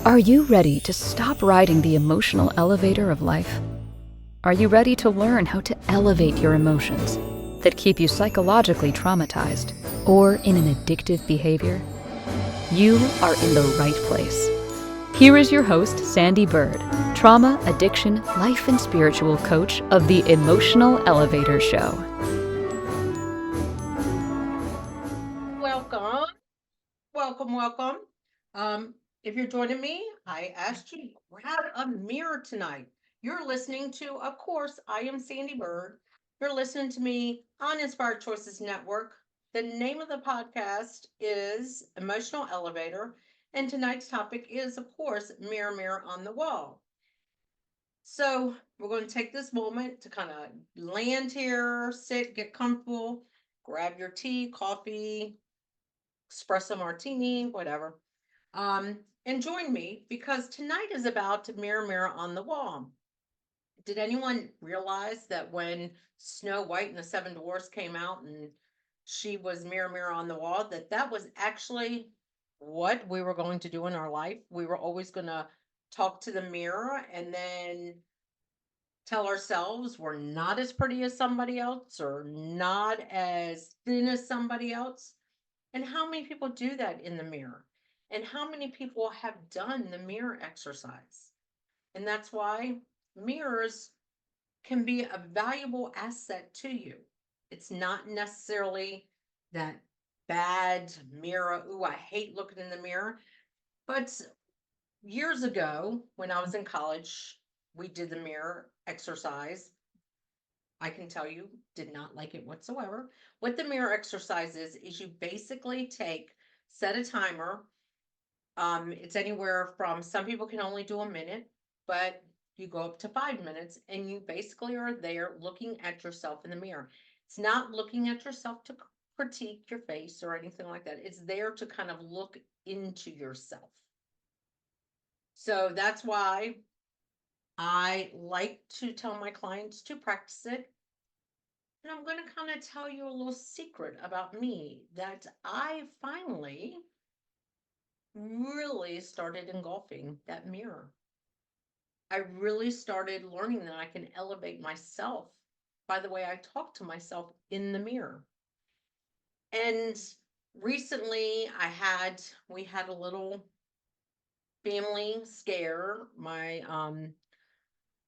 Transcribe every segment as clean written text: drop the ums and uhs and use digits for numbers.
Are you ready to stop riding the emotional elevator of life? Are you ready to learn how to elevate your emotions that keep you psychologically traumatized or in an addictive behavior? You are in the right place. Here is your host, Sandee Byrd, trauma, addiction, life, and spiritual coach of the Emotional Elevator Show. Welcome, welcome. If you're joining me, I asked you to grab a mirror tonight. You're listening to, of course, I am Sandee Byrd. You're listening to me on Inspired Choices Network. The name of the podcast is Emotional Elevator, and tonight's topic is, of course, Mirror, Mirror on the Wall. So, we're going to take this moment to kind of land here, sit, get comfortable, grab your tea, coffee, espresso martini, whatever. And join me because tonight is about Mirror, Mirror on the Wall. Did anyone realize that when Snow White and the Seven Dwarfs came out and she was Mirror, Mirror on the Wall, that was actually what we were going to do in our life? We were always going to talk to the mirror and then tell ourselves we're not as pretty as somebody else or not as thin as somebody else. And how many people do that in the mirror? And how many people have done the mirror exercise? And that's why mirrors can be a valuable asset to you. It's not necessarily that bad mirror. Ooh, I hate looking in the mirror. But years ago, when I was in college, we did the mirror exercise. I can tell you, did not like it whatsoever. What the mirror exercise is you basically set a timer. It's anywhere from some people can only do a minute, but you go up to 5 minutes and you basically are there looking at yourself in the mirror. It's not looking at yourself to critique your face or anything like that. It's there to kind of look into yourself. So that's why I like to tell my clients to practice it. And I'm going to kind of tell you a little secret about me that I finally really started engulfing that mirror. I really started learning that I can elevate myself by the way I talk to myself in the mirror. And recently we had a little family scare. My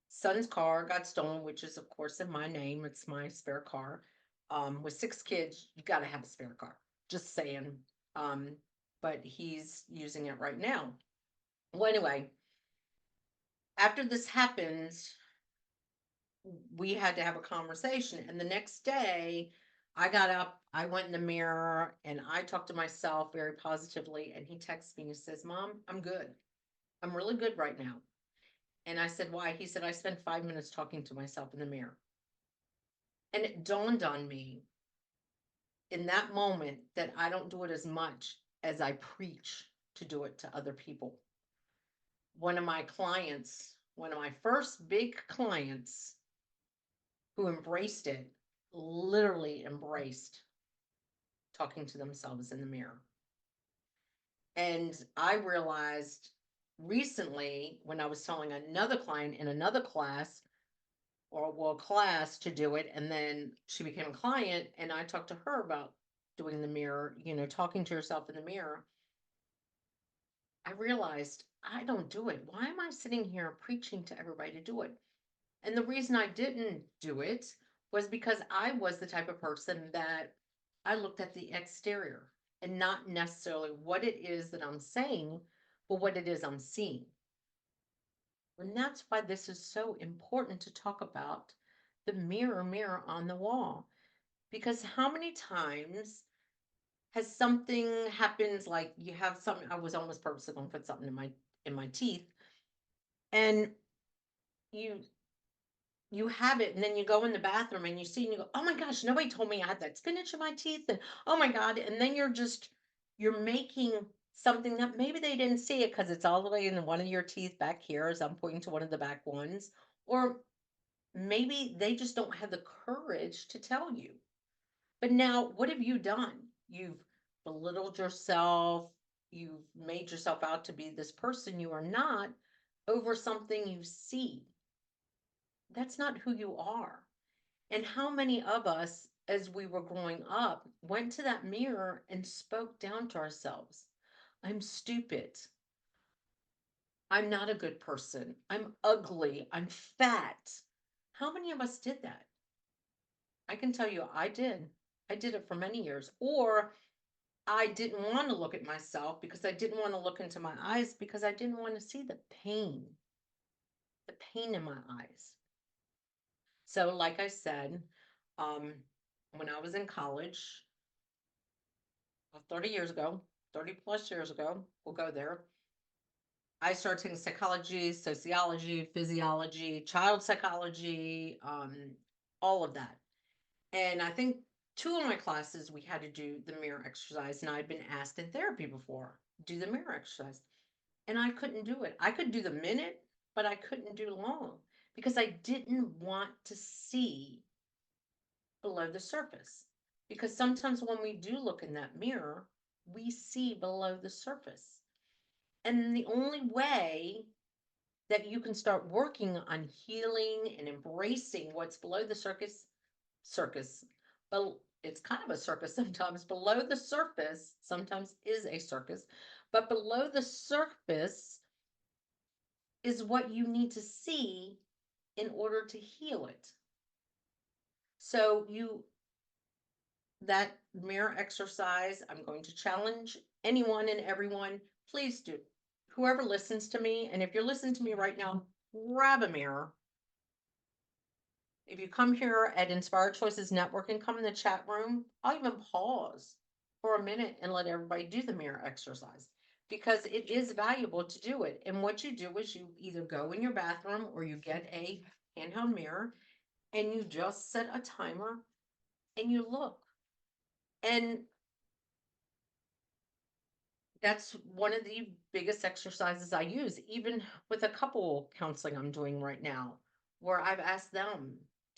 son's car got stolen, which is of course in my name. It's my spare car. With 6 kids, you got to have a spare car. Just saying. Um, but he's using it right now. Well, anyway, after this happened, we had to have a conversation. And the next day, I got up, I went in the mirror, and I talked to myself very positively. And he texts me and says, Mom, I'm good. I'm really good right now. And I said, Why? He said, I spent 5 minutes talking to myself in the mirror. And it dawned on me in that moment that I don't do it as much as I preach to do it to other people. One of my first big clients who embraced it, literally embraced talking to themselves in the mirror. And I realized recently when I was telling another client in another class, or well, class to do it, and then she became a client, and I talked to her about doing the mirror, talking to yourself in the mirror. I realized I don't do it. Why am I sitting here preaching to everybody to do it? And the reason I didn't do it was because I was the type of person that I looked at the exterior and not necessarily what it is that I'm saying, but what it is I'm seeing. And that's why this is so important to talk about the mirror, mirror on the wall. Because how many times has something happens like you have something, I was almost purposely going to put something in my teeth, and you you have it, and then you go in the bathroom and you see and you go, oh my gosh, nobody told me I had that spinach in my teeth, and oh my god, and then you're making something that maybe they didn't see it because it's all the way in one of your teeth back here as I'm pointing to one of the back ones, or maybe they just don't have the courage to tell you. But now what have you done? You've belittled yourself, you've made yourself out to be this person you are not over something you see. That's not who you are. And how many of us, as we were growing up, went to that mirror and spoke down to ourselves? I'm stupid. I'm not a good person. I'm ugly. I'm fat. How many of us did that? I can tell you I did. I did it for many years. Or I didn't want to look at myself because I didn't want to look into my eyes because I didn't want to see the pain in my eyes. So, like I said, um, when I was in college, 30 years ago, 30 plus years ago, we'll go there. I started taking psychology, sociology, physiology, child psychology, all of that. And I think two of my classes we had to do the mirror exercise, and I'd been asked in therapy before, do the mirror exercise. And I couldn't do it. I could do the minute, but I couldn't do long because I didn't want to see below the surface. Because sometimes when we do look in that mirror, we see below the surface. And the only way that you can start working on healing and embracing what's below the circus, but it's kind of a circus sometimes. Below the surface sometimes is a circus, but below the surface is what you need to see in order to heal it. So you that mirror exercise, I'm going to challenge anyone and everyone, please do. Whoever listens to me, and if you're listening to me right now, grab a mirror. If you come here at Inspired Choices Network and come in the chat room, I'll even pause for a minute and let everybody do the mirror exercise because it is valuable to do it. And what you do is you either go in your bathroom or you get a handheld mirror and you just set a timer and you look. And that's one of the biggest exercises I use, even with a couple counseling I'm doing right now, where I've asked them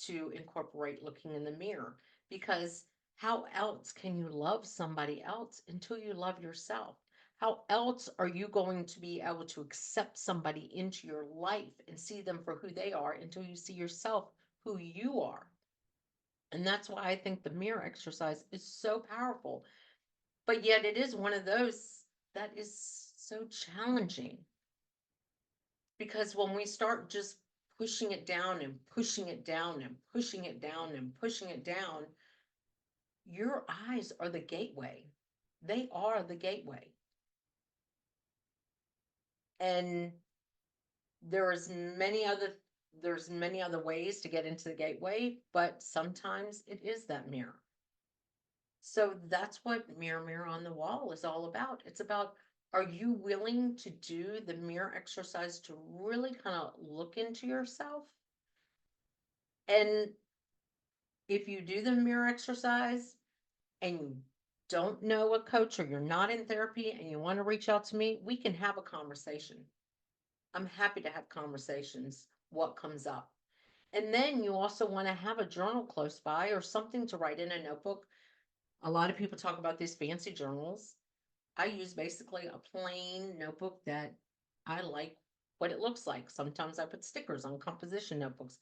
to incorporate looking in the mirror. Because how else can you love somebody else until you love yourself? How else are you going to be able to accept somebody into your life and see them for who they are until you see yourself who you are? And that's why I think the mirror exercise is so powerful. But yet it is one of those that is so challenging because when we start just pushing it down and pushing it down and pushing it down and pushing it down, your eyes are the gateway. They are the gateway. And there's many other there's many other ways to get into the gateway, but sometimes it is that mirror. So that's what Mirror Mirror on the Wall is all about. It's about, are you willing to do the mirror exercise to really kind of look into yourself? And if you do the mirror exercise and you don't know a coach or you're not in therapy and you want to reach out to me, we can have a conversation. I'm happy to have conversations, what comes up. And then you also want to have a journal close by or something to write in a notebook. A lot of people talk about these fancy journals. I use basically a plain notebook that I like what it looks like. Sometimes I put stickers on composition notebooks,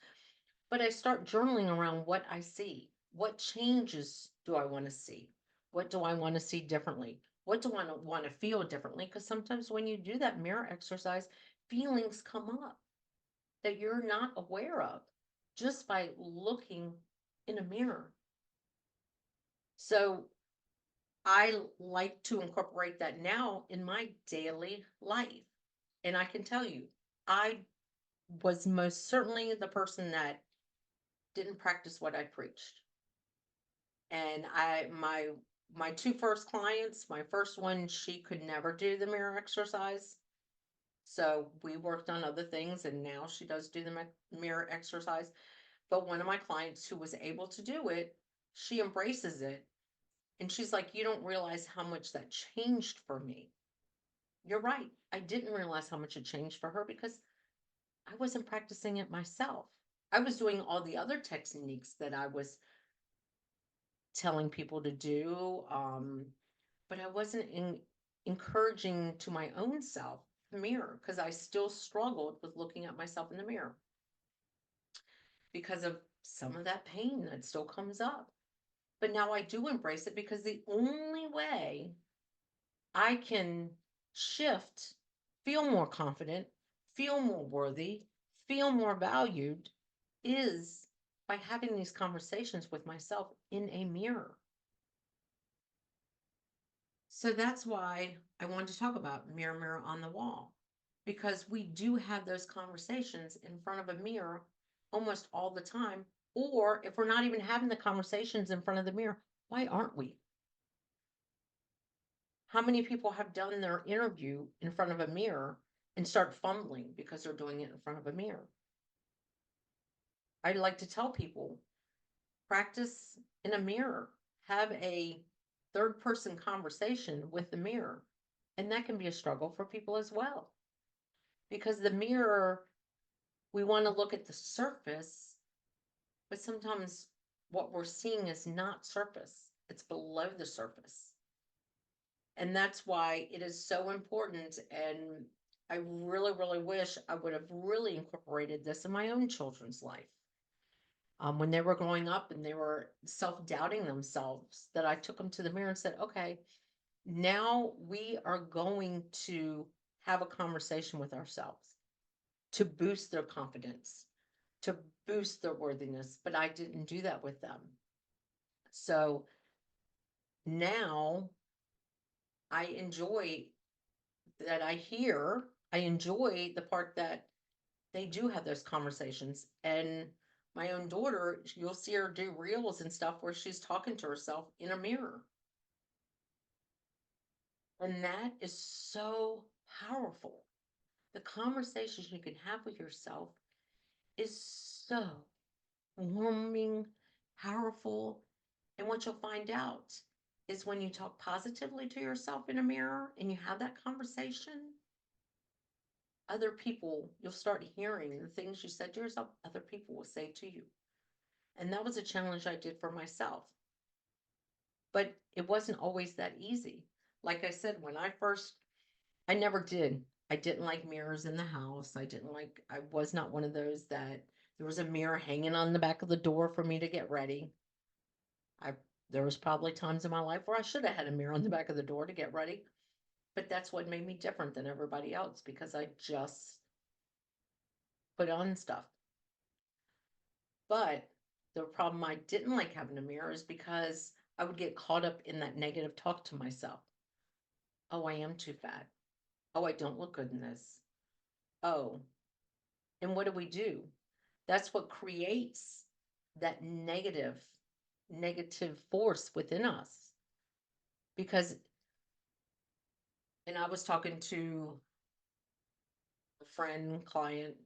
but I start journaling around what I see. What changes do I want to see? What do I want to see differently? What do I want to feel differently? Because sometimes when you do that mirror exercise, feelings come up that you're not aware of just by looking in a mirror. So I like to incorporate that now in my daily life. And I can tell you, I was most certainly the person that didn't practice what I preached. And my two first clients, my first one, she could never do the mirror exercise. So we worked on other things and now she does do the mirror exercise. But one of my clients who was able to do it, she embraces it. And she's like, you don't realize how much that changed for me. You're right. I didn't realize how much it changed for her because I wasn't practicing it myself. I was doing all the other techniques that I was telling people to do, but I wasn't encouraging to my own self the mirror, because I still struggled with looking at myself in the mirror because of some of that pain that still comes up. But now I do embrace it, because the only way I can shift, feel more confident, feel more worthy, feel more valued is by having these conversations with myself in a mirror. So that's why I wanted to talk about mirror, mirror on the wall, because we do have those conversations in front of a mirror almost all the time. Or if we're not even having the conversations in front of the mirror, why aren't we? How many people have done their interview in front of a mirror and start fumbling because they're doing it in front of a mirror? I'd like to tell people, practice in a mirror, have a third person conversation with the mirror. And that can be a struggle for people as well, because the mirror, we want to look at the surface, but sometimes what we're seeing is not surface, it's below the surface. And that's why it is so important. And I really, really wish I would have really incorporated this in my own children's life. When they were growing up and they were self-doubting themselves, that I took them to the mirror and said, okay, now we are going to have a conversation with ourselves to boost their confidence, to boost their worthiness. But I didn't do that with them. So now I enjoy that I enjoy the part that they do have those conversations. And my own daughter, you'll see her do reels and stuff where she's talking to herself in a mirror. And that is so powerful. The conversations you can have with yourself is so warming, powerful. And what you'll find out is when you talk positively to yourself in a mirror and you have that conversation, other people, you'll start hearing the things you said to yourself, other people will say to you. And that was a challenge I did for myself. But it wasn't always that easy. Like I said, I never did. I didn't like mirrors in the house. I was not one of those that there was a mirror hanging on the back of the door for me to get ready. I, there was probably times in my life where I should have had a mirror on the back of the door to get ready. But that's what made me different than everybody else, because I just put on stuff. But the problem I didn't like having a mirror is because I would get caught up in that negative talk to myself. Oh, I am too fat. Oh, I don't look good in this. Oh, and what do? That's what creates that negative force within us. Because, and I was talking to a friend, client,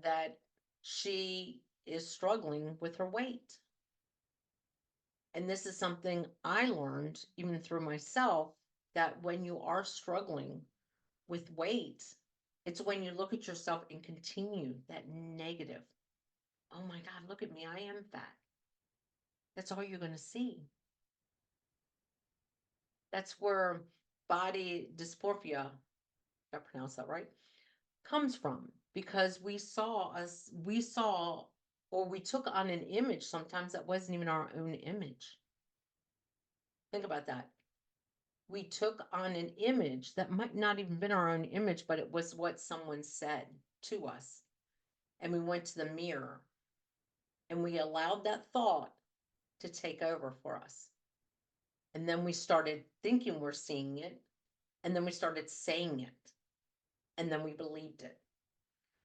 that she is struggling with her weight. And this is something I learned even through myself, that when you are struggling with weight, it's when you look at yourself and continue that negative. Oh my God, look at me, I am fat. That's all you're going to see. That's where body dysmorphia, if I pronounce that right, comes from, because we saw, or we took on an image sometimes that wasn't even our own image. Think about that. We took on an image that might not even been our own image, but it was what someone said to us. And we went to the mirror and we allowed that thought to take over for us. And then we started thinking we're seeing it. And then we started saying it. And then we believed it.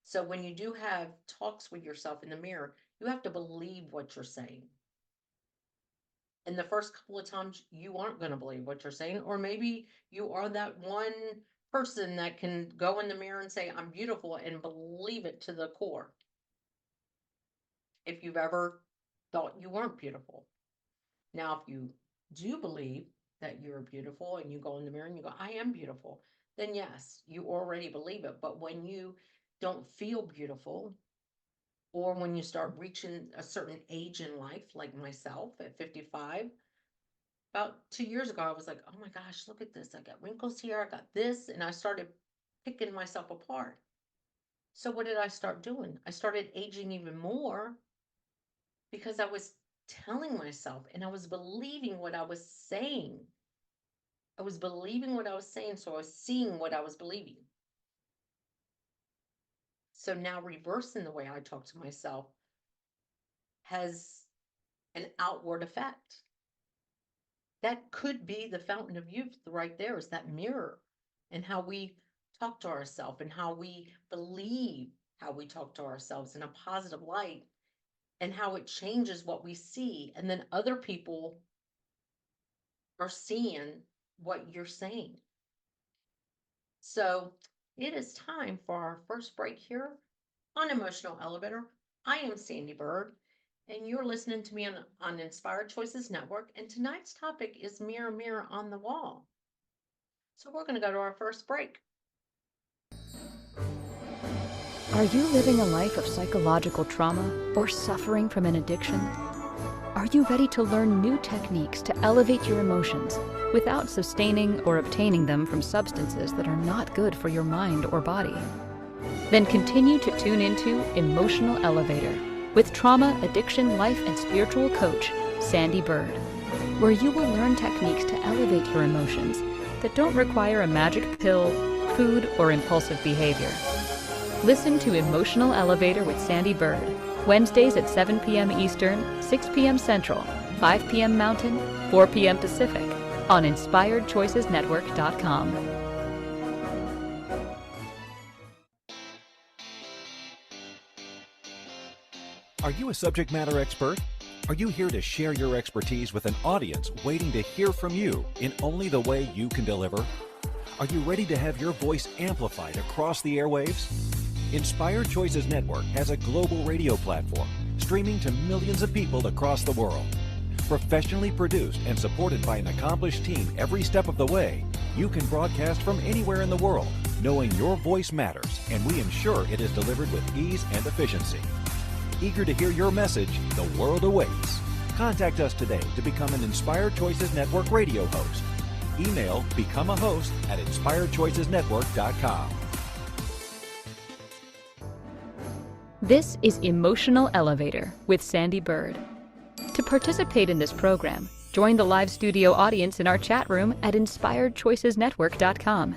So when you do have talks with yourself in the mirror, you have to believe what you're saying. And the first couple of times you aren't going to believe what you're saying, or maybe you are that one person that can go in the mirror and say, I'm beautiful, and believe it to the core. If you've ever thought you weren't beautiful. Now, if you do believe that you're beautiful and you go in the mirror and you go, I am beautiful, then yes, you already believe it. But when you don't feel beautiful, or when you start reaching a certain age in life, like myself at 55, about 2 years ago, I was like, oh my gosh, look at this. I got wrinkles here, I got this, and I started picking myself apart. So what did I start doing? I started aging even more because I was telling myself and I was believing what I was saying. I was believing what I was saying, so I was seeing what I was believing. So now reversing the way I talk to myself has an outward effect. That could be the fountain of youth right there, is that mirror, and how we talk to ourselves and how we believe how we talk to ourselves in a positive light, and how it changes what we see. And then other people are seeing what you're saying. So it is time for our first break here on Emotional Elevator. I am Sandee Byrd, and you're listening to me on Inspired Choices Network. And tonight's topic is Mirror, Mirror on the Wall. So we're going to go to our first break. Are you living a life of psychological trauma or suffering from an addiction? Are you ready to learn new techniques to elevate your emotions without sustaining or obtaining them from substances that are not good for your mind or body? Then continue to tune into Emotional Elevator with trauma, addiction, life, and spiritual coach, Sandee Byrd, where you will learn techniques to elevate your emotions that don't require a magic pill, food, or impulsive behavior. Listen to Emotional Elevator with Sandee Byrd, Wednesdays at 7 p.m. Eastern, 6 p.m. Central, 5 p.m. Mountain, 4 p.m. Pacific, on InspiredChoicesNetwork.com. Are you a subject matter expert? Are you here to share your expertise with an audience waiting to hear from you in only the way you can deliver? Are you ready to have your voice amplified across the airwaves? Inspired Choices Network has a global radio platform streaming to millions of people across the world. Professionally produced and supported by an accomplished team every step of the way, you can broadcast from anywhere in the world, knowing your voice matters, and we ensure it is delivered with ease and efficiency. Eager to hear your message, the world awaits. Contact us today to become an Inspired Choices Network radio host. Email become a host at inspiredchoicesnetwork.com. This is Emotional Elevator with Sandee Byrd. To participate in this program, join the live studio audience in our chat room at inspiredchoicesnetwork.com.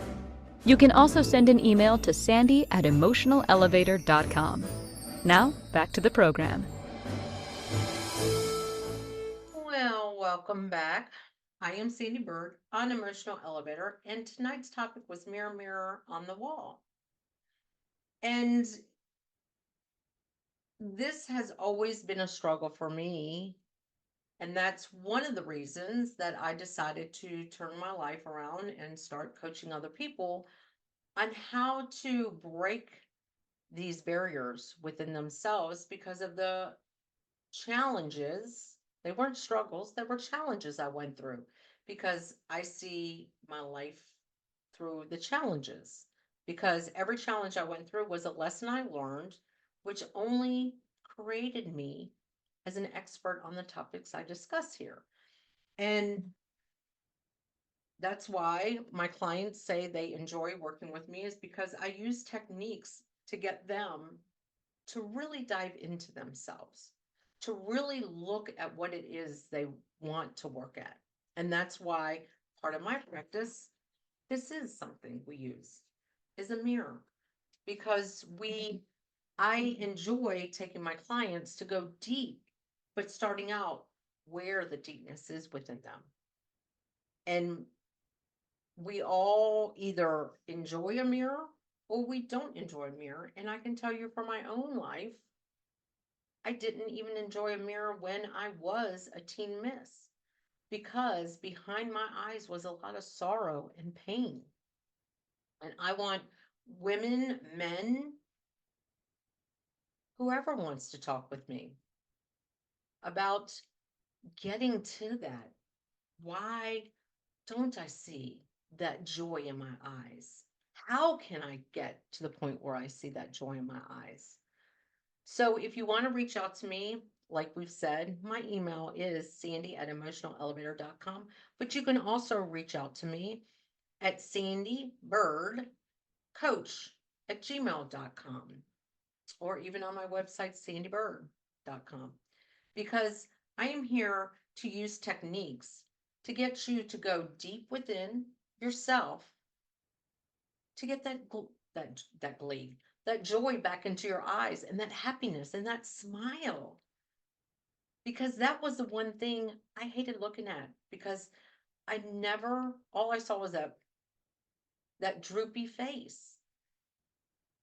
You can also send an email to sandy@emotionalelevator.com. Now, back to the program. Well, welcome back. I am Sandee Byrd on Emotional Elevator, and tonight's topic was Mirror, Mirror on the Wall. And this has always been a struggle for me. And that's one of the reasons that I decided to turn my life around and start coaching other people on how to break these barriers within themselves because of the challenges. They weren't struggles, they were challenges I went through, because I see my life through the challenges. Because every challenge I went through was a lesson I learned, which only created me as an expert on the topics I discuss here. And that's why my clients say they enjoy working with me, is because I use techniques to get them to really dive into themselves, to really look at what it is they want to work at. And that's why part of my practice, this is something we use, is a mirror, because I enjoy taking my clients to go deep, but starting out where the deepness is within them. And we all either enjoy a mirror or we don't enjoy a mirror. And I can tell you from my own life, I didn't even enjoy a mirror when I was a teen miss, because behind my eyes was a lot of sorrow and pain. And I want women, men, whoever wants to talk with me about getting to that. Why don't I see that joy in my eyes? How can I get to the point where I see that joy in my eyes? So if you want to reach out to me, like we've said, my email is sandy@emotionalelevator.com, but you can also reach out to me at sandeebirdcoach@gmail.com, or even on my website, sandybyrd.com, because I am here to use techniques to get you to go deep within yourself, to get that glee, that joy back into your eyes, and that happiness and that smile. Because that was the one thing I hated looking at, because I never, all I saw was that droopy face,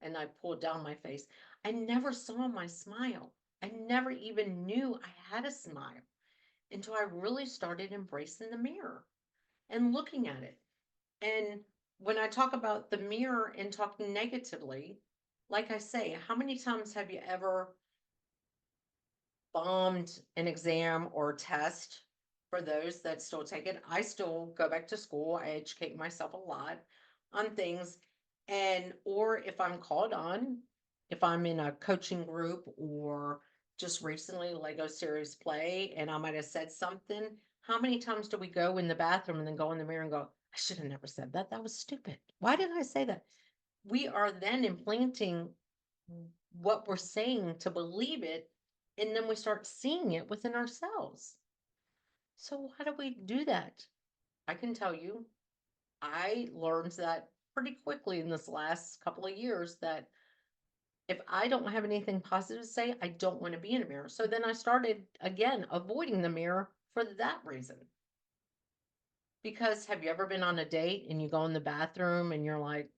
and I pulled down my face. I never saw my smile. I never even knew I had a smile until I really started embracing the mirror and looking at it. And when I talk about the mirror and talking negatively, like I say, how many times have you ever bombed an exam or test? For those that still take it, I still go back to school. I educate myself a lot on things. And, or if I'm called on, if I'm in a coaching group, or just recently Lego series play, and I might have said something, how many times do we go in the bathroom and then go in the mirror and go, I should have never said that. That was stupid. Why did I say that? We are then implanting what we're saying to believe it, and then we start seeing it within ourselves. So how do we do that? I can tell you, I learned that pretty quickly in this last couple of years, that if I don't have anything positive to say, I don't want to be in a mirror. So then I started again avoiding the mirror for that reason. Because have you ever been on a date and you go in the bathroom and you're like,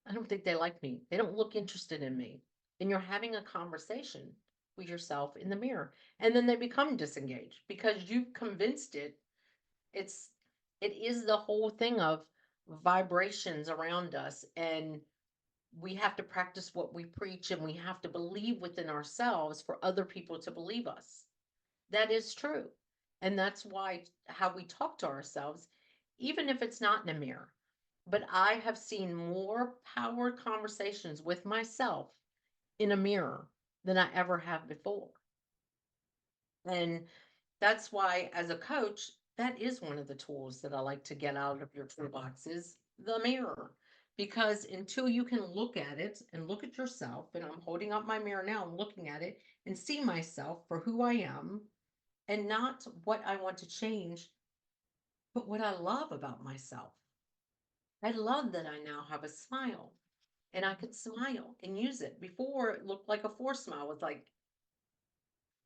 I don't think they like me. They don't look interested in me. And you're having a conversation with yourself in the mirror. And then they become disengaged because you've convinced it. It's it is the whole thing of vibrations around us, and we have to practice what we preach, and we have to believe within ourselves for other people to believe us. That is true. And that's why how we talk to ourselves, even if it's not in a mirror. But I have seen more power conversations with myself in a mirror than I ever have before. And that's why, as a coach, that is one of the tools that I like to get out of your toolbox is the mirror. Because until you can look at it and look at yourself, and I'm holding up my mirror now and looking at it and see myself for who I am, and not what I want to change, but what I love about myself. I love that I now have a smile, and I could smile and use it. Before, it looked like a forced smile, with like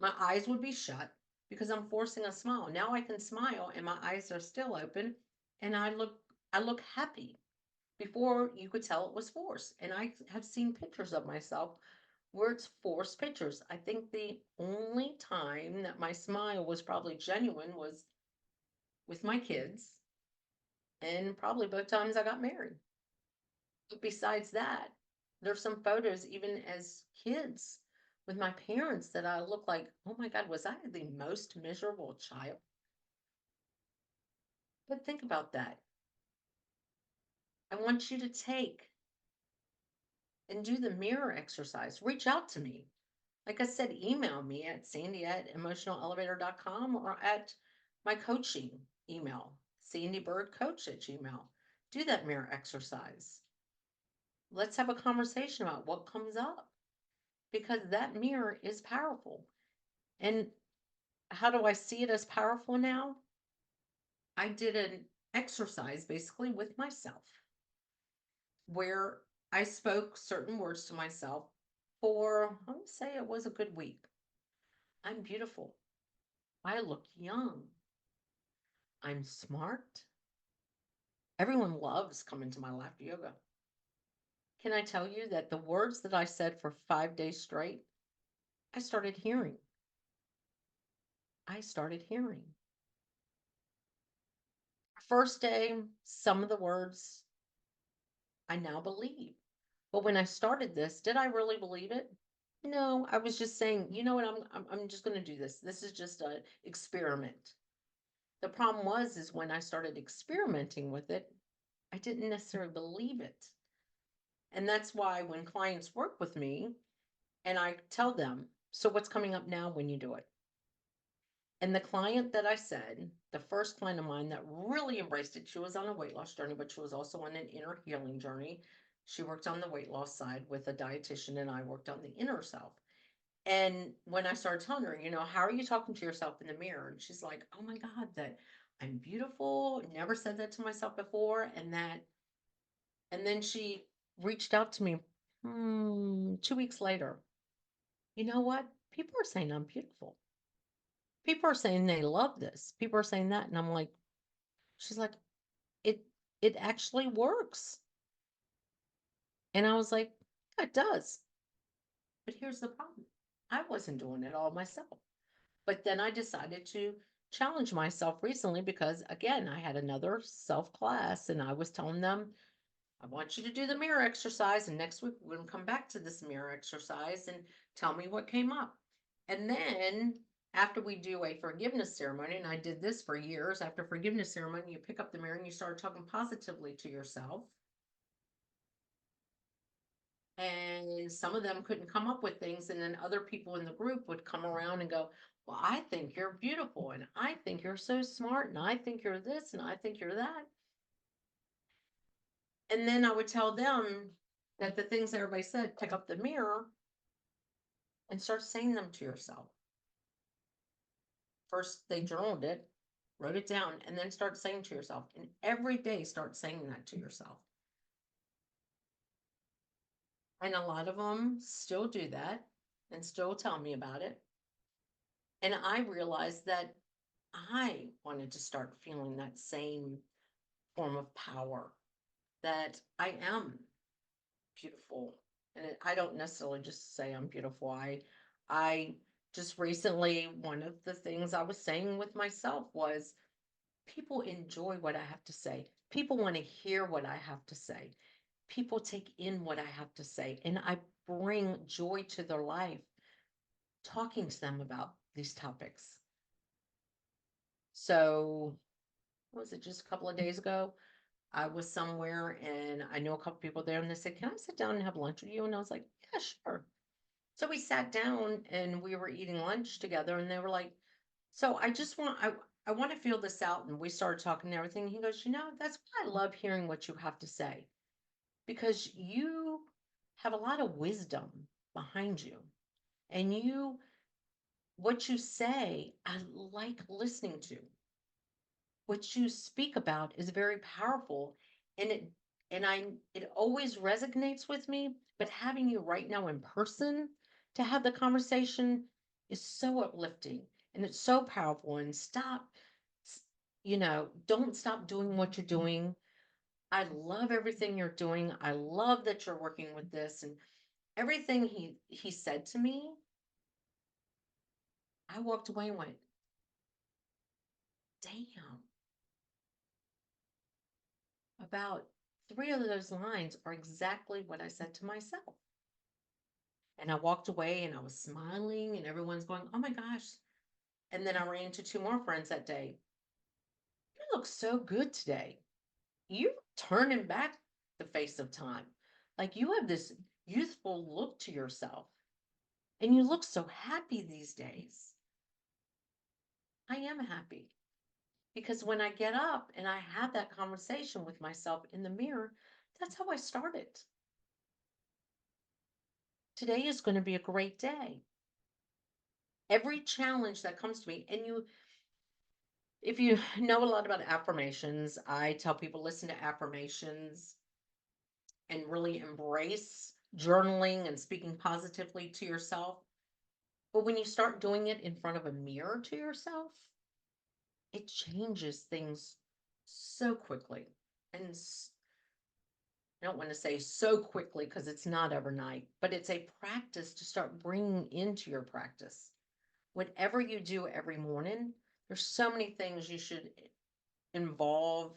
my eyes would be shut because I'm forcing a smile. Now I can smile and my eyes are still open, and I look happy. Before, you could tell it was forced. And I have seen pictures of myself where it's forced pictures. I think the only time that my smile was probably genuine was with my kids, and probably both times I got married. But besides that, there's some photos even as kids with my parents that I look like, oh my God, was I the most miserable child? But think about that. I want you to take and do the mirror exercise. Reach out to me. Like I said, email me at sandy@emotionalelevator.com, or at my coaching email, sandeebirdcoach@gmail. Do that mirror exercise. Let's have a conversation about what comes up, because that mirror is powerful. And how do I see it as powerful now? I did an exercise basically with myself where I spoke certain words to myself for, I would say it was a good week. I'm beautiful. I look young. I'm smart. Everyone loves coming to my laughter yoga. Can I tell you that the words that I said for 5 days straight, I started hearing. I started hearing. First day, some of the words I now believe. But when I started this, did I really believe it? No, I was just saying, you know what, I'm just going to do this. This is just an experiment. The problem is when I started experimenting with it, I didn't necessarily believe it. And that's why when clients work with me and I tell them, So what's coming up now when you do it? And the client that I said, the first client of mine that really embraced it, she was on a weight loss journey, but she was also on an inner healing journey. She worked on the weight loss side with a dietitian, and I worked on the inner self. And when I started telling her, how are you talking to yourself in the mirror? And she's like, oh my God, that I'm beautiful. Never said that to myself before. And then she reached out to me 2 weeks later. You know what? People are saying I'm beautiful. People are saying they love this. People are saying that. And I'm like, she's like, it it actually works. And I was like, yeah, it does. But here's the problem. I wasn't doing it all myself. But then I decided to challenge myself recently because, again, I had another self class and I was telling them, I want you to do the mirror exercise. And next week, we're going to come back to this mirror exercise and tell me what came up. And then after we do a forgiveness ceremony, and I did this for years, after forgiveness ceremony, you pick up the mirror and you start talking positively to yourself. And some of them couldn't come up with things, and then other people in the group would come around and go, well, I think you're beautiful, and I think you're so smart, and I think you're this, and I think you're that. And then I would tell them that the things everybody said, pick up the mirror and start saying them to yourself. First they journaled it, wrote it down, and then start saying to yourself, and every day start saying that to yourself. And a lot of them still do that and still tell me about it. And I realized that I wanted to start feeling that same form of power, that I am beautiful. And I don't necessarily just say I'm beautiful. I just recently, one of the things I was saying with myself was people enjoy what I have to say. People want to hear what I have to say. People take in what I have to say. And I bring joy to their life talking to them about these topics. So, what was it, just a couple of days ago? I was somewhere and I know a couple people there and they said, can I sit down and have lunch with you? And I was like, yeah, sure. So we sat down and we were eating lunch together and they were like, so I want to feel this out. And we started talking and everything. He goes, that's why I love hearing what you have to say because you have a lot of wisdom behind you and what you say, I like listening to. What you speak about is very powerful and it always resonates with me, but having you right now in person to have the conversation is so uplifting and it's so powerful. And don't stop doing what you're doing. I love everything you're doing. I love that you're working with this. And everything he said to me, I walked away and went, damn. About three of those lines are exactly what I said to myself. And I walked away and I was smiling and everyone's going, oh my gosh. And then I ran into two more friends that day. You look so good today. You're turning back the face of time. Like you have this youthful look to yourself and you look so happy these days. I am happy because when I get up and I have that conversation with myself in the mirror, that's how I started. Today is going to be a great day. Every challenge that comes to me, and if you know a lot about affirmations, I tell people listen to affirmations and really embrace journaling and speaking positively to yourself. But when you start doing it in front of a mirror to yourself, it changes things so quickly. And I don't want to say so quickly because it's not overnight, but it's a practice to start bringing into your practice. Whatever you do every morning, there's so many things you should involve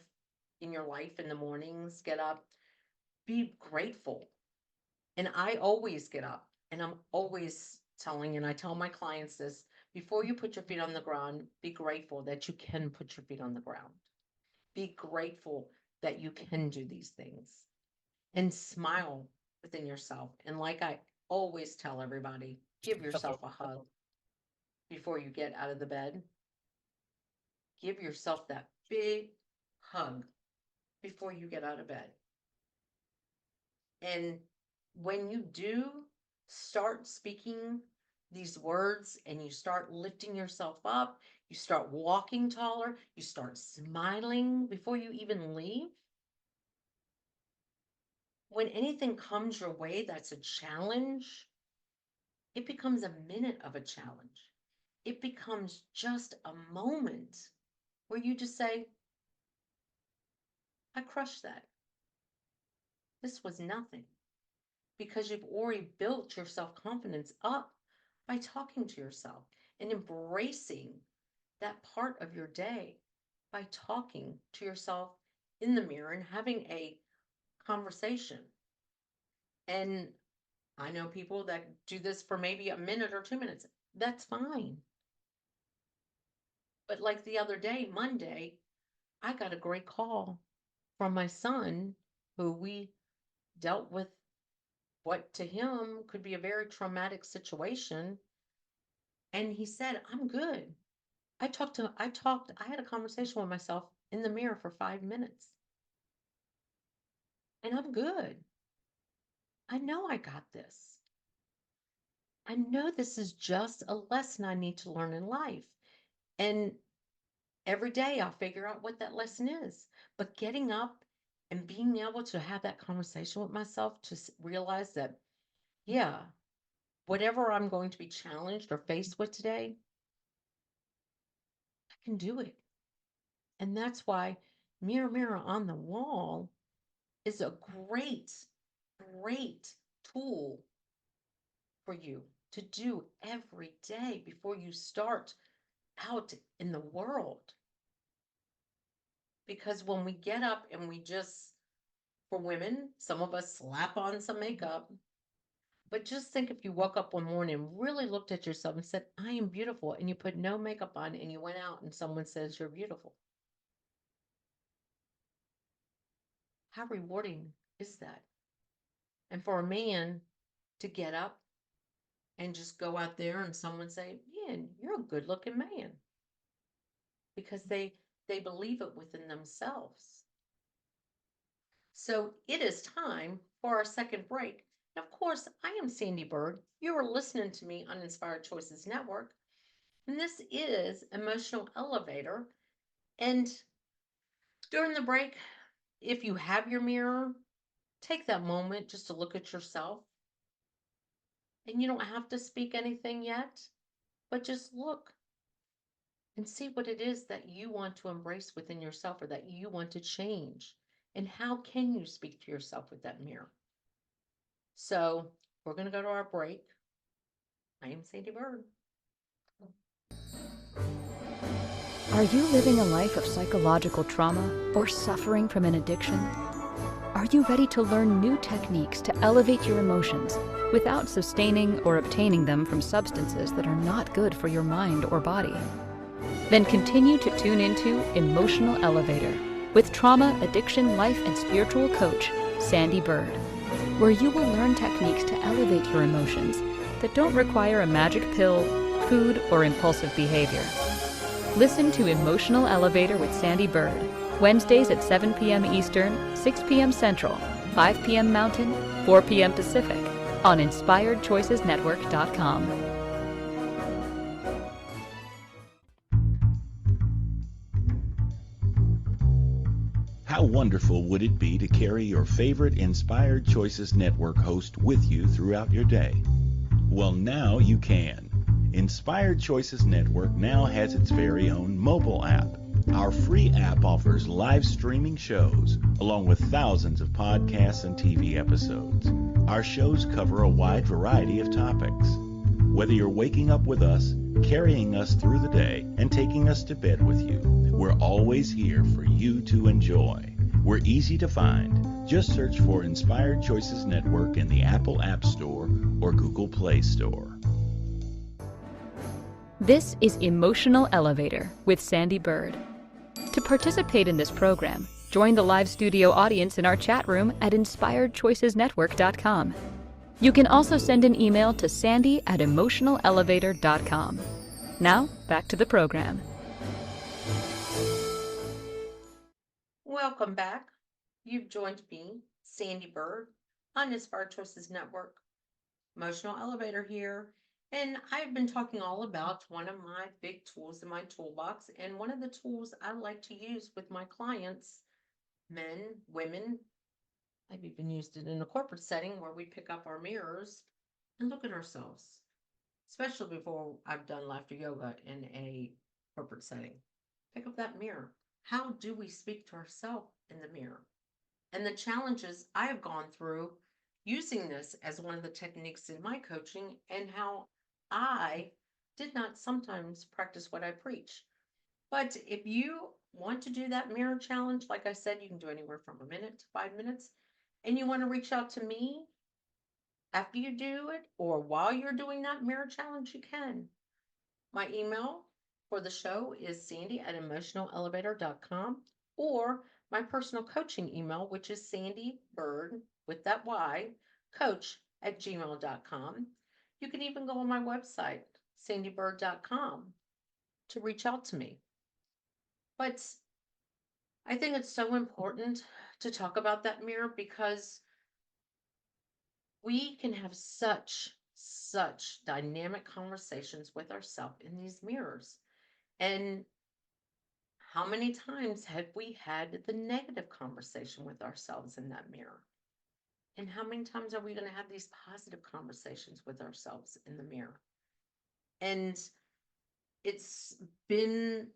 in your life in the mornings. Get up, be grateful. And I always get up and I'm always telling, and I tell my clients this before you put your feet on the ground, be grateful that you can put your feet on the ground. Be grateful that you can do these things and smile within yourself. And like I always tell everybody, Give yourself a hug before you get out of the bed. Give yourself that big hug before you get out of bed. And when you do start speaking these words and you start lifting yourself up, you start walking taller, you start smiling before you even leave. When anything comes your way that's a challenge, it becomes a minute of a challenge. It becomes just a moment where you just say, I crushed that. This was nothing. Because you've already built your self-confidence up by talking to yourself and embracing that part of your day by talking to yourself in the mirror and having a conversation. And I know people that do this for maybe a minute or 2 minutes. That's fine. But like the other day, Monday, I got a great call from my son who we dealt with what to him could be a very traumatic situation. And he said, I'm good. I had a conversation with myself in the mirror for 5 minutes. And I'm good. I know I got this. I know this is just a lesson I need to learn in life. And every day I'll figure out what that lesson is. But getting up and being able to have that conversation with myself to realize that, yeah, whatever I'm going to be challenged or faced with today, I can do it. And that's why Mirror, Mirror on the Wall is a great, great tool for you to do every day before you start out in the world. Because when we get up and we just, for women, some of us slap on some makeup. But just think if you woke up one morning and really looked at yourself and said, I am beautiful, and you put no makeup on and you went out and someone says you're beautiful. How rewarding is that? And for a man to get up and just go out there and someone say, man, you're a good looking man. Because they believe it within themselves. So it is time for our second break. And of course, I am Sandee Byrd. You are listening to me on Inspired Choices Network. And this is Emotional Elevator. And during the break, if you have your mirror, take that moment just to look at yourself. And you don't have to speak anything yet, but just look and see what it is that you want to embrace within yourself or that you want to change. And how can you speak to yourself with that mirror? So we're going to go to our break. I am Sandee Byrd. Are you living a life of psychological trauma or suffering from an addiction? Are you ready to learn new techniques to elevate your emotions without sustaining or obtaining them from substances that are not good for your mind or body? Then continue to tune into Emotional Elevator with trauma, addiction, life, and spiritual coach, Sandee Byrd, where you will learn techniques to elevate your emotions that don't require a magic pill, food, or impulsive behavior. Listen to Emotional Elevator with Sandee Byrd, Wednesdays at 7 p.m. Eastern, 6 p.m. Central, 5 p.m. Mountain, 4 p.m. Pacific, on InspiredChoicesNetwork.com. How wonderful would it be to carry your favorite Inspired Choices Network host with you throughout your day? Well, now you can. Inspired Choices Network now has its very own mobile app. Our free app offers live streaming shows, along with thousands of podcasts and TV episodes. Our shows cover a wide variety of topics. Whether you're waking up with us, carrying us through the day, and taking us to bed with you, we're always here for you to enjoy. We're easy to find. Just search for Inspired Choices Network in the Apple App Store or Google Play Store. This is Emotional Elevator with Sandee Byrd. To participate in this program, join the live studio audience in our chat room at InspiredChoicesNetwork.com. You can also send an email to sandy@emotionalelevator.com. Now, back to the program. Welcome back. You've joined me, Sandee Byrd, on Inspired Choices Network, Emotional Elevator here. And I've been talking all about one of my big tools in my toolbox, and one of the tools I like to use with my clients, men, women. I've even used it in a corporate setting where we pick up our mirrors and look at ourselves, especially before I've done laughter yoga in a corporate setting. Pick up that mirror. How do we speak to ourselves in the mirror? And the challenges I have gone through using this as one of the techniques in my coaching, and how I did not sometimes practice what I preach. But if you want to do that mirror challenge, like I said, you can do anywhere from a minute to 5 minutes, and you want to reach out to me after you do it or while you're doing that mirror challenge, you can. My email for the show is sandy@emotionalelevator.com, or my personal coaching email, which is Sandee Byrd with that Y, coach@gmail.com. You can even go on my website, sandeebyrd.com, to reach out to me. But I think it's so important to talk about that mirror, because we can have such dynamic conversations with ourselves in these mirrors. And how many times have we had the negative conversation with ourselves in that mirror? And how many times are we going to have these positive conversations with ourselves in the mirror? And it's been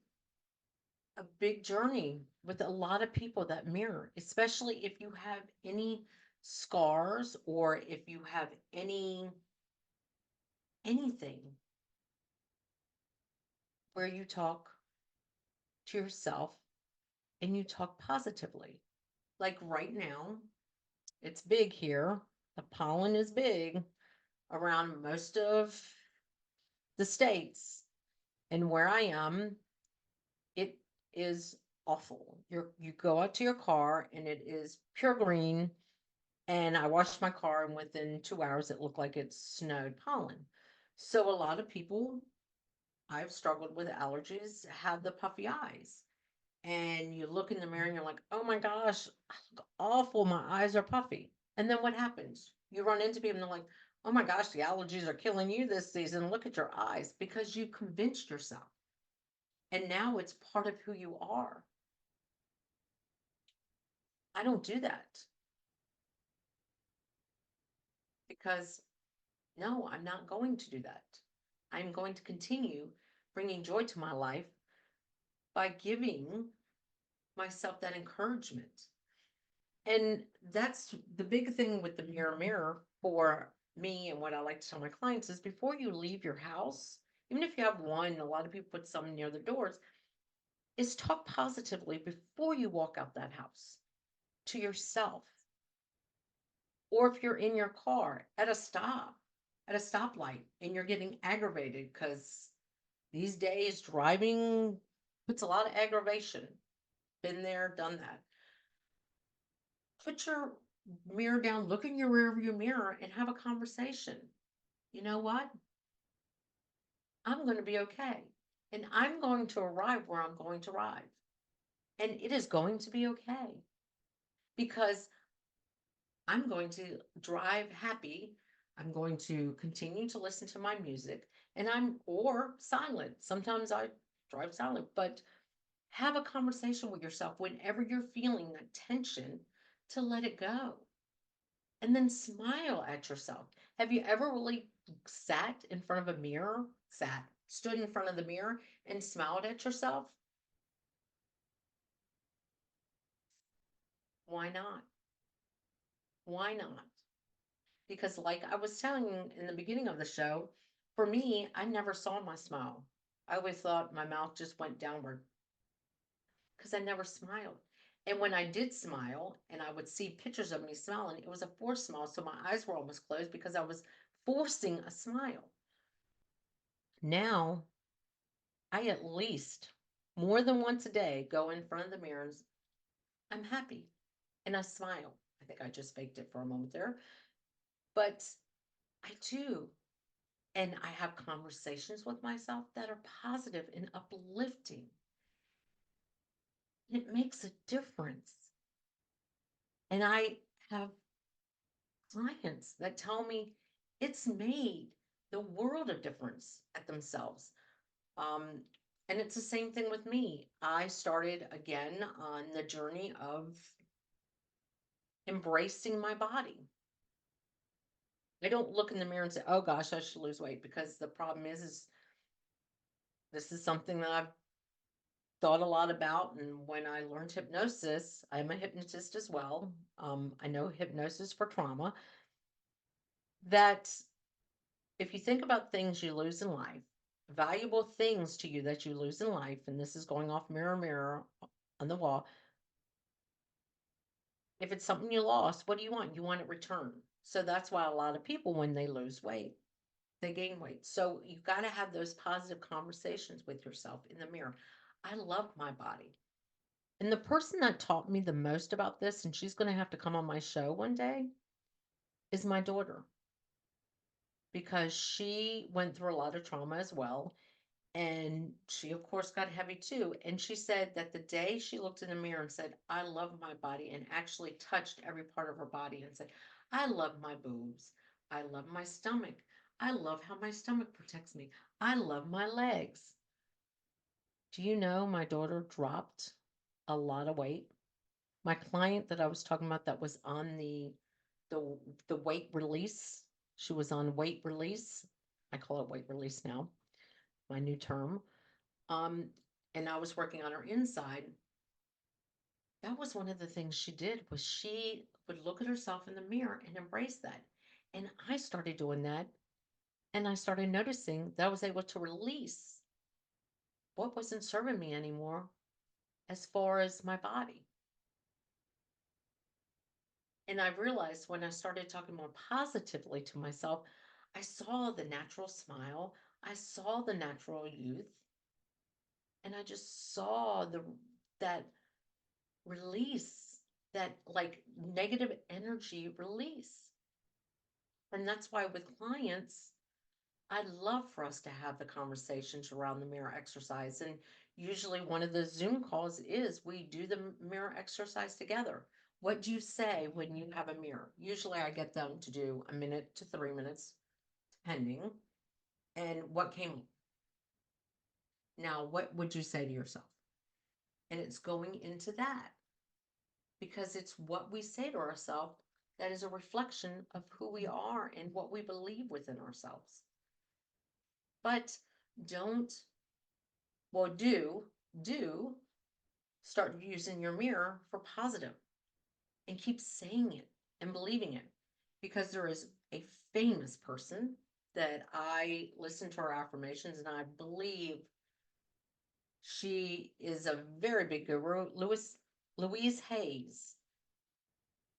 a big journey with a lot of people, that mirror, especially if you have any scars, or if you have anything where you talk to yourself and you talk positively. Like right now, it's big here. The pollen is big around most of the states. And where I am, it is awful. You go out to your car and it is pure green. And I washed my car, and within 2 hours, it looked like it snowed pollen. So a lot of people, I've struggled with allergies, have the puffy eyes. And you look in the mirror and you're like, oh my gosh, I look awful. My eyes are puffy. And then what happens? You run into people and they're like, oh my gosh, the allergies are killing you this season. Look at your eyes, because you convinced yourself. And now it's part of who you are. I don't do that, because no, I'm not going to do that. I'm going to continue bringing joy to my life by giving myself that encouragement. And that's the big thing with the mirror for me, and what I like to tell my clients is, before you leave your house, even if you have one, a lot of people put some near the doors, is talk positively before you walk out that house to yourself. Or if you're in your car at a stoplight, and you're getting aggravated, because these days driving puts a lot of aggravation. Been there, done that. Put your mirror down, look in your rearview mirror, and have a conversation. You know what? I'm going to be okay. And I'm going to arrive where I'm going to arrive. And it is going to be okay, because I'm going to drive happy. I'm going to continue to listen to my music, or silent. Sometimes I drive silent, but have a conversation with yourself whenever you're feeling that tension, to let it go. And then smile at yourself. Have you ever really stood in front of the mirror and smiled at yourself? Why not? Why not? Because, like I was telling you in the beginning of the show, for me, I never saw my smile. I always thought my mouth just went downward, because I never smiled. And when I did smile, and I would see pictures of me smiling, it was a forced smile. So my eyes were almost closed, because I was forcing a smile. Now, I at least more than once a day go in front of the mirrors. I'm happy and I smile. I think I just faked it for a moment there. But I do. And I have conversations with myself that are positive and uplifting. It makes a difference. And I have clients that tell me it's made the world of difference at themselves. Um, and it's the same thing with me. I started again on the journey of embracing my body. I don't look in the mirror and say, "Oh gosh, I should lose weight," because the problem is this is something that I've thought a lot about. And when I learned hypnosis, I'm a hypnotist as well. I know hypnosis for trauma. That if you think about things you lose in life, valuable things to you that you lose in life, and this is going off mirror, mirror on the wall. If it's something you lost, what do you want? You want it returned. So that's why a lot of people, when they lose weight, they gain weight. So you got to have those positive conversations with yourself in the mirror. I love my body. And the person that taught me the most about this, and she's going to have to come on my show one day, is my daughter, because she went through a lot of trauma as well. And she, of course, got heavy too. And she said that the day she looked in the mirror and said, "I love my body," and actually touched every part of her body and said, "I love my boobs. I love my stomach. I love how my stomach protects me. I love my legs." Do you know my daughter dropped a lot of weight? My client that I was talking about that was on the the weight release, she was on weight release. I call it weight release now, my new term. Um, and I was working on her inside. That was one of the things she did, was she would look at herself in the mirror and embrace that. And I started doing that, and I started noticing that I was able to release what wasn't serving me anymore as far as my body. And I realized when I started talking more positively to myself, I saw the natural smile, I saw the natural youth, and I just saw that release, that like negative energy release. And that's why with clients, I'd love for us to have the conversations around the mirror exercise. And usually one of the Zoom calls is we do the mirror exercise together. What do you say when you have a mirror? Usually I get them to do a minute to 3 minutes, depending. And what came up? Now, what would you say to yourself? And it's going into that, because it's what we say to ourselves that is a reflection of who we are and what we believe within ourselves. But don't, well, do start using your mirror for positive, and keep saying it and believing it. Because there is a famous person that I listen to her affirmations, and I believe she is a very big guru, Louise Hayes.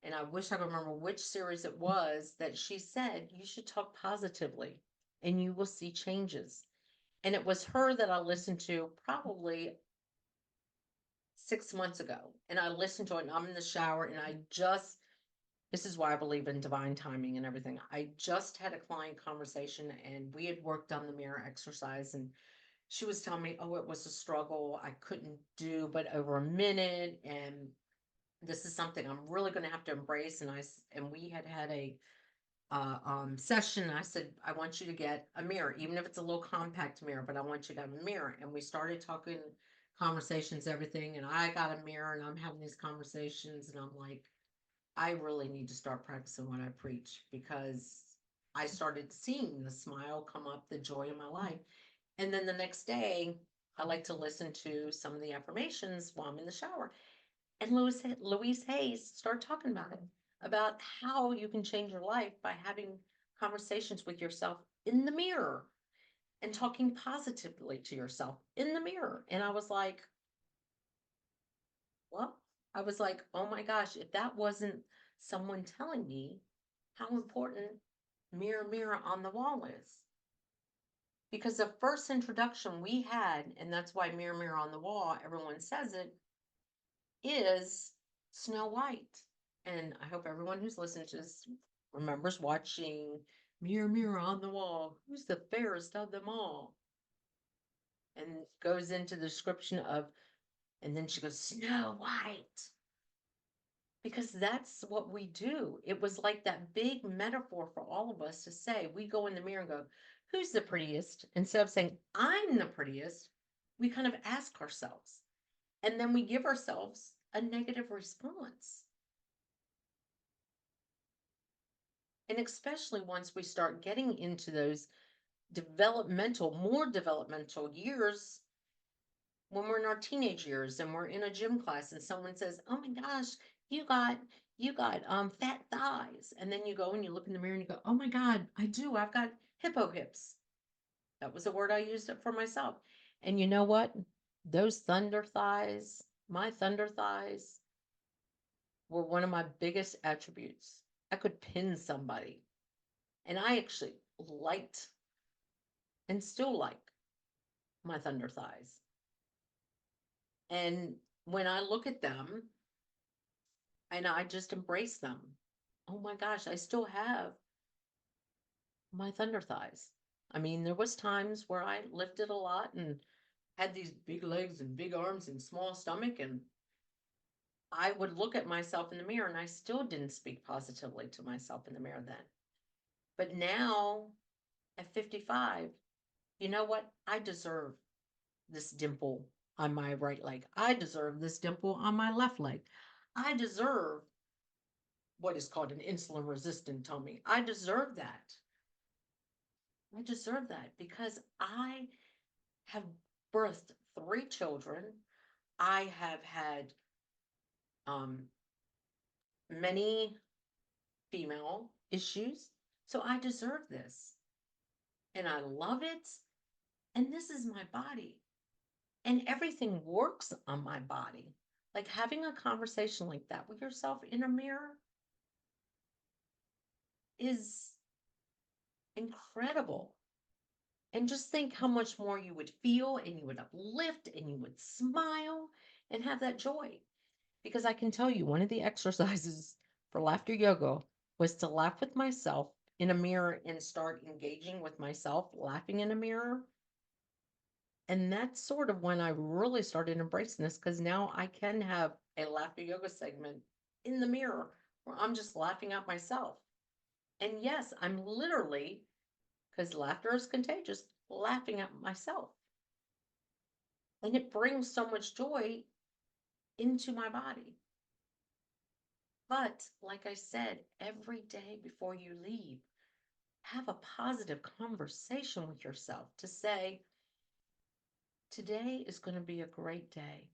And I wish I could remember which series it was that she said you should talk positively and you will see changes. And it was her that I listened to probably 6 months ago. And I listened to it, and I'm in the shower, and this is why I believe in divine timing and everything. I just had a client conversation, and we had worked on the mirror exercise, and she was telling me, "Oh, it was a struggle. I couldn't do but over a minute. And this is something I'm really going to have to embrace." And we had a session. I said, "I want you to get a mirror, even if it's a little compact mirror, but I want you to have a mirror." And we started talking conversations, everything. And I got a mirror, and I'm having these conversations, and I'm like, I really need to start practicing what I preach, because I started seeing the smile come up, the joy in my life. And then the next day, I like to listen to some of the affirmations while I'm in the shower. And Louise Hayes started talking about it, about how you can change your life by having conversations with yourself in the mirror and talking positively to yourself in the mirror. And I was like, well, I was like, oh my gosh, if that wasn't someone telling me how important mirror, mirror on the wall is. Because the first introduction we had, and that's why mirror, mirror on the wall, everyone says it, is Snow White. And I hope everyone who's listening to this remembers watching Mirror, mirror on the wall, who's the fairest of them all? And goes into the description of, and then she goes, Snow White. Because that's what we do. It was like that big metaphor for all of us to say, we go in the mirror and go, who's the prettiest? Instead of saying, I'm the prettiest, we kind of ask ourselves. And then we give ourselves a negative response. And especially once we start getting into those more developmental years, when we're in our teenage years and we're in a gym class and someone says, "Oh my gosh, you got fat thighs." And then you go and you look in the mirror and you go, "Oh my God, I do. I've got hippo hips." That was a word I used it for myself. And you know what? Those thunder thighs, my thunder thighs, were one of my biggest attributes. I could pin somebody. And I actually liked and still like my thunder thighs. And when I look at them and I just embrace them, oh my gosh, I still have my thunder thighs. I mean, there was times where I lifted a lot and had these big legs and big arms and small stomach, and I would look at myself in the mirror and I still didn't speak positively to myself in the mirror then. But now at 55, you know what? I deserve this dimple on my right leg. I deserve this dimple on my left leg. I deserve what is called an insulin resistant tummy. I deserve that. I deserve that because I have birthed 3 children. I have had um, many female issues. So I deserve this. And I love it. And this is my body. And everything works on my body. Like having a conversation like that with yourself in a mirror is incredible. And just think how much more you would feel and you would uplift and you would smile and have that joy. Because I can tell you, one of the exercises for laughter yoga was to laugh with myself in a mirror and start engaging with myself, laughing in a mirror. And that's sort of when I really started embracing this because now I can have a laughter yoga segment in the mirror where I'm just laughing at myself. And yes, I'm literally, because laughter is contagious, laughing at myself. And it brings so much joy into my body. But like I said, every day before you leave, have a positive conversation with yourself to say, today is going to be a great day.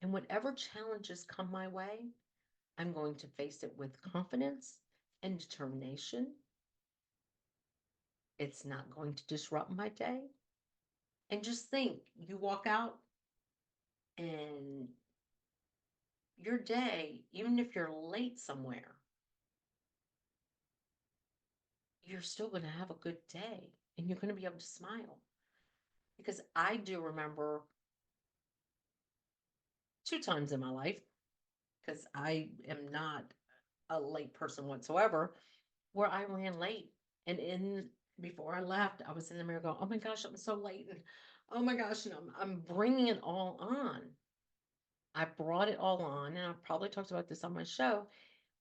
And whatever challenges come my way, I'm going to face it with confidence and determination. It's not going to disrupt my day. And just think, you walk out and your day, even if you're late somewhere, you're still going to have a good day and you're going to be able to smile. Because I do remember 2 times in my life, because I am not a late person whatsoever, where I ran late. And before I left, I was in the mirror going, "Oh my gosh, I'm so late." And oh my gosh, and I'm bringing it all on. I brought it all on, and I probably talked about this on my show,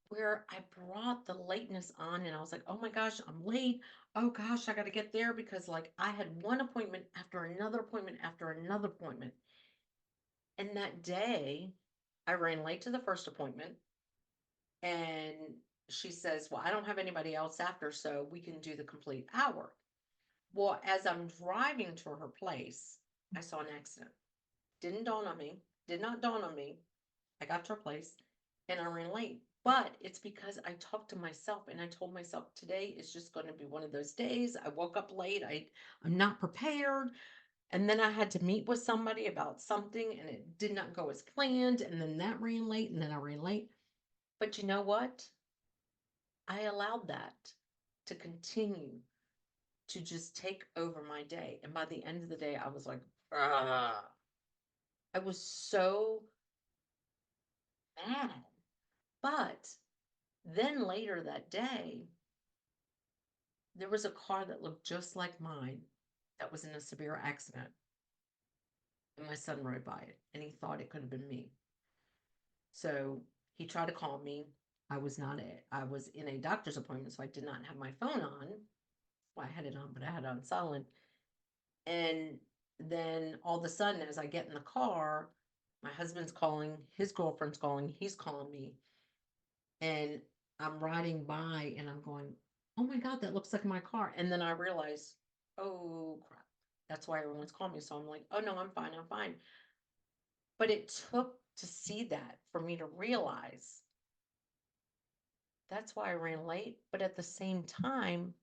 where I brought the lateness on, and I was like, "Oh my gosh, I'm late. Oh gosh, I got to get there," because like I had one appointment after another appointment after another appointment. And that day, I ran late to the first appointment, and she says, "Well, I don't have anybody else after, so we can do the complete hour." Well, as I'm driving to her place, I saw an accident. Didn't dawn on me, did not dawn on me. I got to her place and I ran late. But it's because I talked to myself and I told myself today is just going to be one of those days. I woke up late. I'm not prepared. And then I had to meet with somebody about something and it did not go as planned. And then that ran late and then I ran late. But you know what? I allowed that to continue to just take over my day. And by the end of the day, I was like, ah. I was so mad. But then later that day, there was a car that looked just like mine that was in a severe accident. And my son rode by it and he thought it could have been me. So he tried to call me. I was in a doctor's appointment, so I did not have my phone on. Well, I had it on, but I had it on silent. And then all of a sudden, as I get in the car, my husband's calling, his girlfriend's calling, he's calling me. And I'm riding by and I'm going, oh my God, that looks like my car. And then I realize, oh crap, that's why everyone's calling me. So I'm like, oh no, I'm fine, I'm fine. But it took to see that for me to realize that's why I ran late. But at the same time,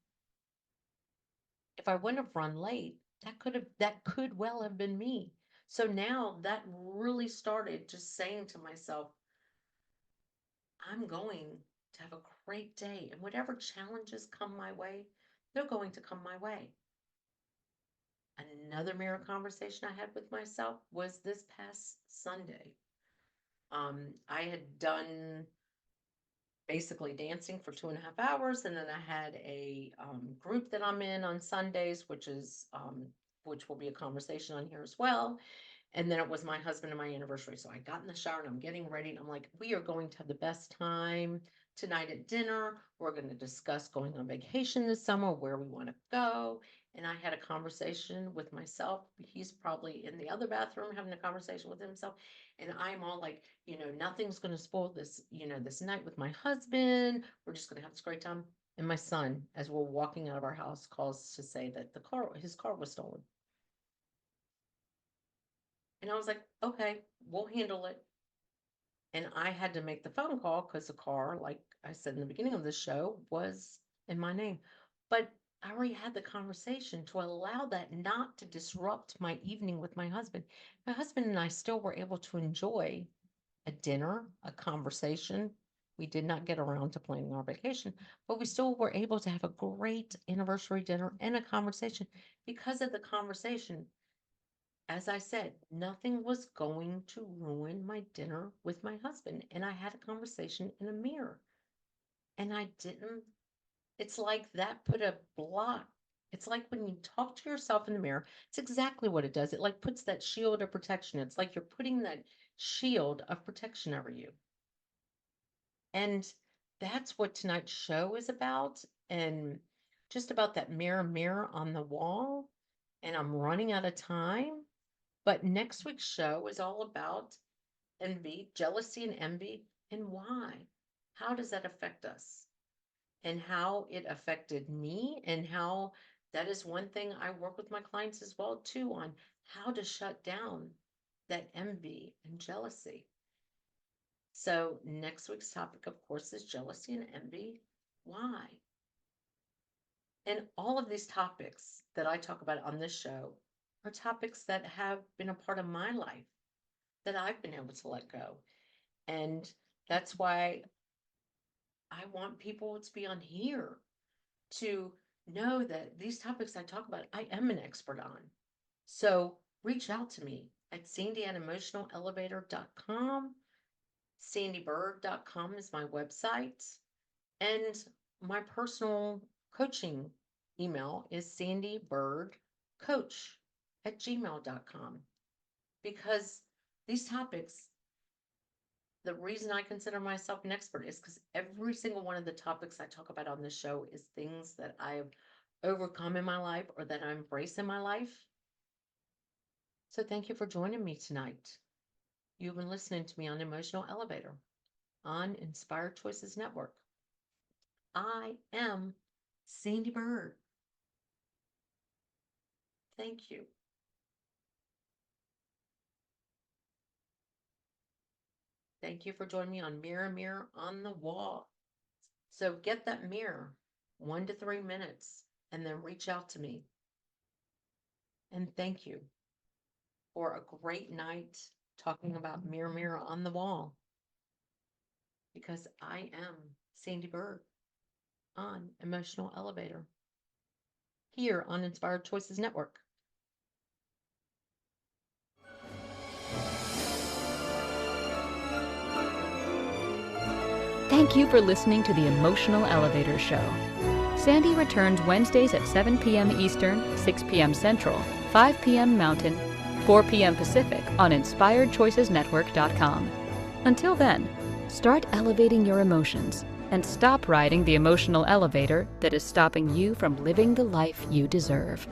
if I wouldn't have run late, that could well have been me. So now that really started just saying to myself, I'm going to have a great day, and whatever challenges come my way, they're going to come my way. Another mirror conversation I had with myself was this past Sunday. I had done basically dancing for 2.5 hours, and then I had a group that I'm in on Sundays, which will be a conversation on here as well. And then it was my husband and my anniversary. So I got in the shower and I'm getting ready. And I'm like, we are going to have the best time tonight at dinner. We're going to discuss going on vacation this summer, where we want to go. And I had a conversation with myself. He's probably in the other bathroom having a conversation with himself. And I'm all like, nothing's going to spoil this, this night with my husband. We're just going to have this great time. And my son, as we're walking out of our house, calls to say that his car was stolen. And I was like, okay, we'll handle it. And I had to make the phone call because the car, like I said in the beginning of the show, was in my name. But I already had the conversation to allow that not to disrupt my evening with my husband. My husband and I still were able to enjoy a dinner, a conversation. We did not get around to planning our vacation, but we still were able to have a great anniversary dinner and a conversation because of the conversation. As I said, nothing was going to ruin my dinner with my husband. And I had a conversation in a mirror. And I didn't, it's like that put a block. It's like when you talk to yourself in the mirror, it's exactly what it does. It like puts that shield of protection. It's like you're putting that shield of protection over you. And that's what tonight's show is about. And just about that mirror on the wall. And I'm running out of time. But next week's show is all about envy, jealousy, and envy, and why. How does that affect us? And how it affected me, and how that is one thing I work with my clients as well too on how to shut down that envy and jealousy. So next week's topic, of course, is jealousy and envy. Why? And all of these topics that I talk about on this show are topics that have been a part of my life that I've been able to let go. And that's why I want people to be on here to know that these topics I talk about, I am an expert on. So reach out to me at sandy@emotionalelevator.com. sandeebyrd.com is my website. And my personal coaching email is sandeebyrdcoach@gmail.com. Because these topics, the reason I consider myself an expert is because every single one of the topics I talk about on this show is things that I've overcome in my life or that I embrace in my life. So thank you for joining me tonight. You've been listening to me on Emotional Elevator on Inspired Choices Network. I am Sandee Byrd. Thank you. Thank you for joining me on Mirror on the Wall. So get that mirror 1 to 3 minutes and then reach out to me. And thank you for a great night talking about Mirror on the Wall. Because I am Sandee Byrd on Emotional Elevator here on Inspired Choices Network. Thank you for listening to the Emotional Elevator Show. Sandee returns Wednesdays at 7 p.m. Eastern, 6 p.m. Central, 5 p.m. Mountain, 4 p.m. Pacific on InspiredChoicesNetwork.com. Until then, start elevating your emotions and stop riding the emotional elevator that is stopping you from living the life you deserve.